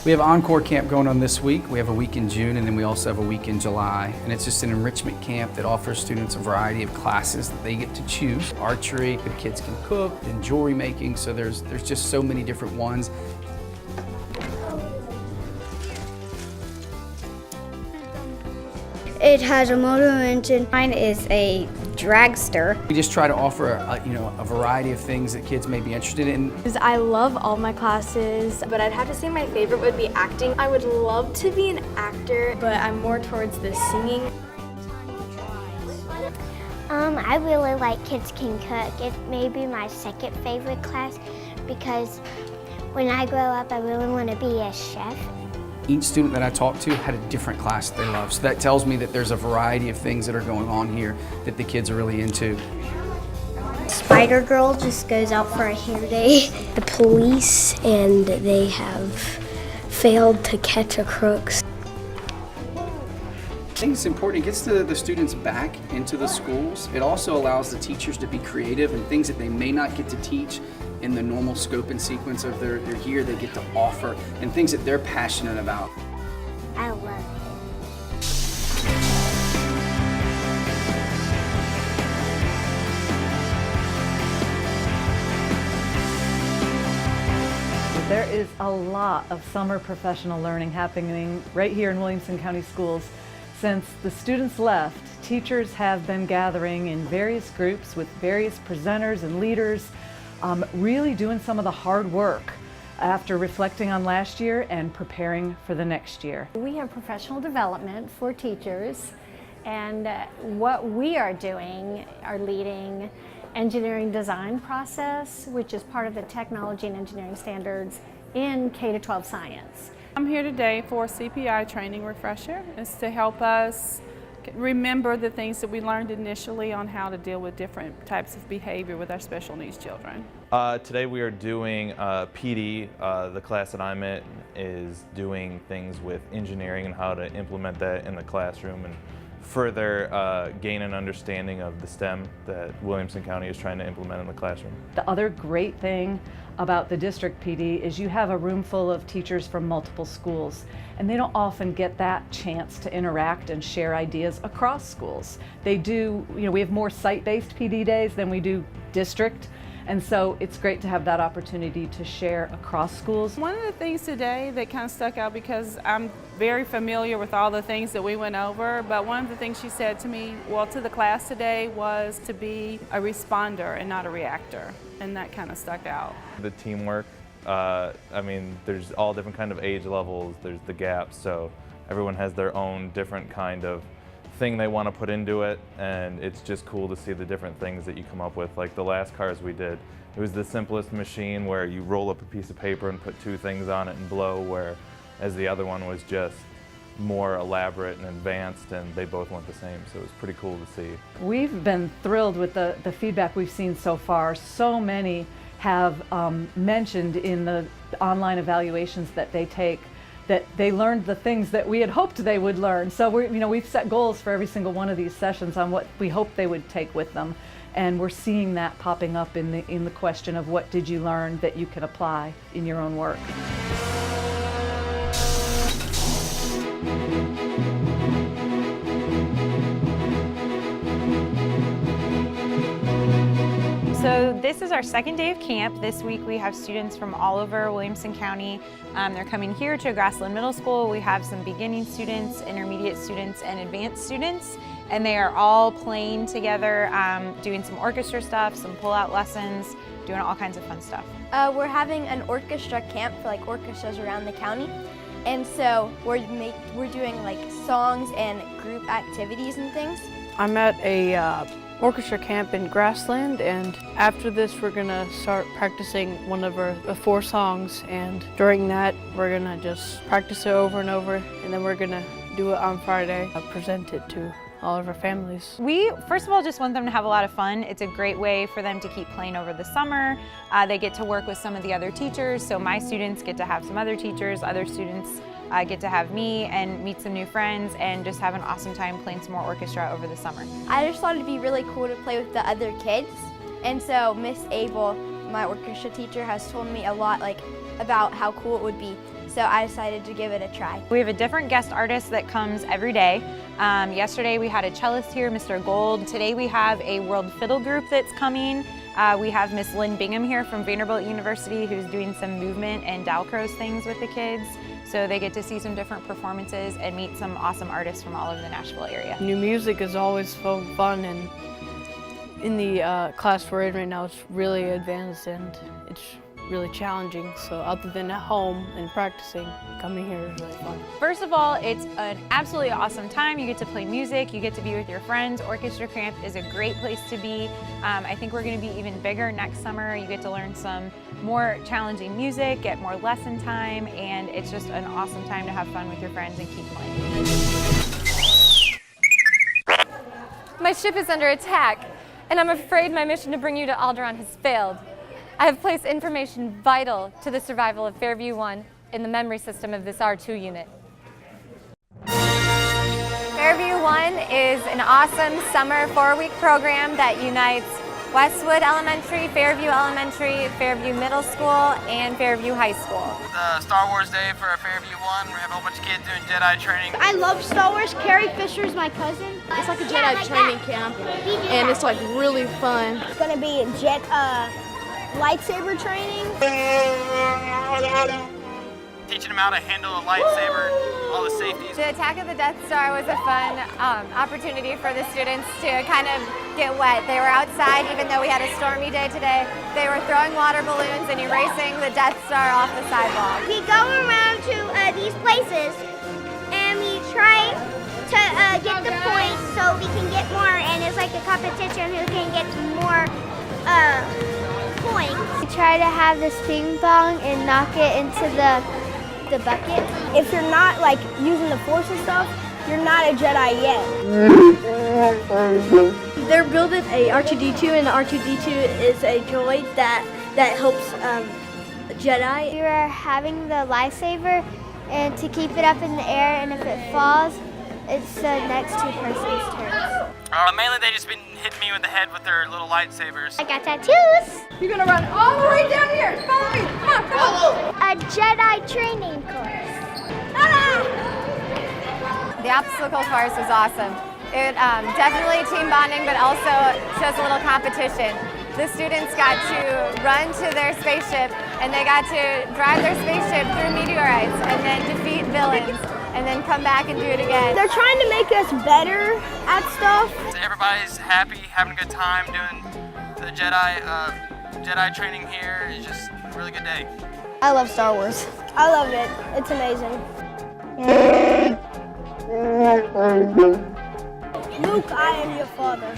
We have Encore Camp going on this week. We have a week in June, and then we also have a week in July. And it's just an enrichment camp that offers students a variety of classes that they get to choose. Archery, the kids can cook, and jewelry making, so there's just so many different ones. It has a motor engine. Mine is a dragster. We just try to offer a variety of things that kids may be interested in. I love all my classes, but I'd have to say my favorite would be acting. I would love to be an actor, but I'm more towards the singing. I really like Kids Can Cook. It may be my second favorite class because when I grow up, I really want to be a chef. Each student that I talked to had a different class that they love. So that tells me that there's a variety of things that are going on here that the kids are really into. Spider Girl just goes out for a hair day. The police, and they have failed to catch a crook. I think it's important. It gets the students back into the schools. It also allows the teachers to be creative, and things that they may not get to teach in the normal scope and sequence of their year, they get to offer, and things that they're passionate about. I love it. There is a lot of summer professional learning happening right here in Williamson County Schools. Since the students left, teachers have been gathering in various groups with various presenters and leaders, really doing some of the hard work after reflecting on last year and preparing for the next year. We have professional development for teachers, and what we are doing are leading engineering design process, which is part of the technology and engineering standards in K-12 science. I'm here today for a CPI training refresher. It's to help us remember the things that we learned initially on how to deal with different types of behavior with our special needs children. Today we are doing PD. The class that I'm in is doing things with engineering and how to implement that in the classroom and further gain an understanding of the STEM that Williamson County is trying to implement in the classroom. The other great thing about the district PD is you have a room full of teachers from multiple schools, and they don't often get that chance to interact and share ideas across schools. They do, we have more site-based PD days than we do district, and so it's great to have that opportunity to share across schools. One of the things today that kind of stuck out, because I'm very familiar with all the things that we went over, but one of the things she said to me, to the class today, was to be a responder and not a reactor, and that kind of stuck out. The teamwork, there's all different kind of age levels, there's the gaps, so everyone has their own different kind of thing they want to put into it, and it's just cool to see the different things that you come up with. Like the last cars we did, it was the simplest machine where you roll up a piece of paper and put two things on it and blow, whereas the other one was just more elaborate and advanced, and they both went the same, so it was pretty cool to see. We've been thrilled with the feedback we've seen so far. So many have mentioned in the online evaluations that they take that they learned the things that we had hoped they would learn. So we've set goals for every single one of these sessions on what we hope they would take with them, and we're seeing that popping up in the question of what did you learn that you can apply in your own work. So this is our second day of camp. This week we have students from all over Williamson County. They're coming here to Grassland Middle School. We have some beginning students, intermediate students, and advanced students, and they are all playing together, doing some orchestra stuff, some pull-out lessons, doing all kinds of fun stuff. We're having an orchestra camp for orchestras around the county, and so we're doing songs and group activities and things. I'm at a orchestra camp in Grassland, and after this we're gonna start practicing one of our 4 songs, and during that we're gonna just practice it over and over, and then we're gonna do it on Friday, present it to all of our families. We, first of all, just want them to have a lot of fun. It's a great way for them to keep playing over the summer. They get to work with some of the other teachers, so my students get to have some other teachers, other students get to have me and meet some new friends and just have an awesome time playing some more orchestra over the summer. I just thought it'd be really cool to play with the other kids, and so Miss Abel, my orchestra teacher, has told me a lot about how cool it would be so I decided to give it a try. We have a different guest artist that comes every day. Yesterday we had a cellist here, Mr. Gold. Today we have a world fiddle group that's coming. We have Miss Lynn Bingham here from Vanderbilt University who's doing some movement and Dalcroze things with the kids. So they get to see some different performances and meet some awesome artists from all over the Nashville area. New music is always so fun, and in the class we're in right now, it's really advanced and it's really challenging. So other than at home and practicing, coming here is really fun. First of all, it's an absolutely awesome time. You get to play music, you get to be with your friends. Orchestra camp is a great place to be. I think we're going to be even bigger next summer. You get to learn some more challenging music, get more lesson time, and it's just an awesome time to have fun with your friends and keep playing. My ship is under attack, and I'm afraid my mission to bring you to Alderaan has failed. I have placed information vital to the survival of Fairview 1 in the memory system of this R2 unit. Fairview 1 is an awesome summer 4-week program that unites Westwood Elementary, Fairview Elementary, Fairview Middle School, and Fairview High School. Star Wars Day for Fairview 1. We have a whole bunch of kids doing Jedi training. I love Star Wars. Carrie Fisher is my cousin. It's like a Jedi training camp, and it's like really fun. It's gonna be lightsaber training. Teaching them how to handle a lightsaber, all the safeties. The attack of the Death Star was a fun opportunity for the students to kind of get wet. They were outside, even though we had a stormy day today. They were throwing water balloons and erasing the Death Star off the sidewalk. We go around to these places and we try to get the points so we can get more, and it's like a competition who can get more points. We try to have this ping pong and knock it into the bucket. If you're not like using the Force and stuff, you're not a Jedi yet. They're building a R2-D2, and the R2-D2 is a droid that helps Jedi. We were having the lightsaber, and to keep it up in the air, and if it falls, it's the next two person's turns. Mainly they just been hitting me with the head with their little lightsabers. I got tattoos. You're gonna run all the way down here. Follow me. Come on, follow. A Jedi training course. The obstacle course was awesome. It definitely team bonding, but also shows a little competition. The students got to run to their spaceship, and they got to drive their spaceship through meteorites and then defeat villains, and then come back and do it again. They're trying to make us better at stuff. Everybody's happy, having a good time doing the Jedi training here. It's just a really good day. I love Star Wars. I love it. It's amazing. Luke, I am your father.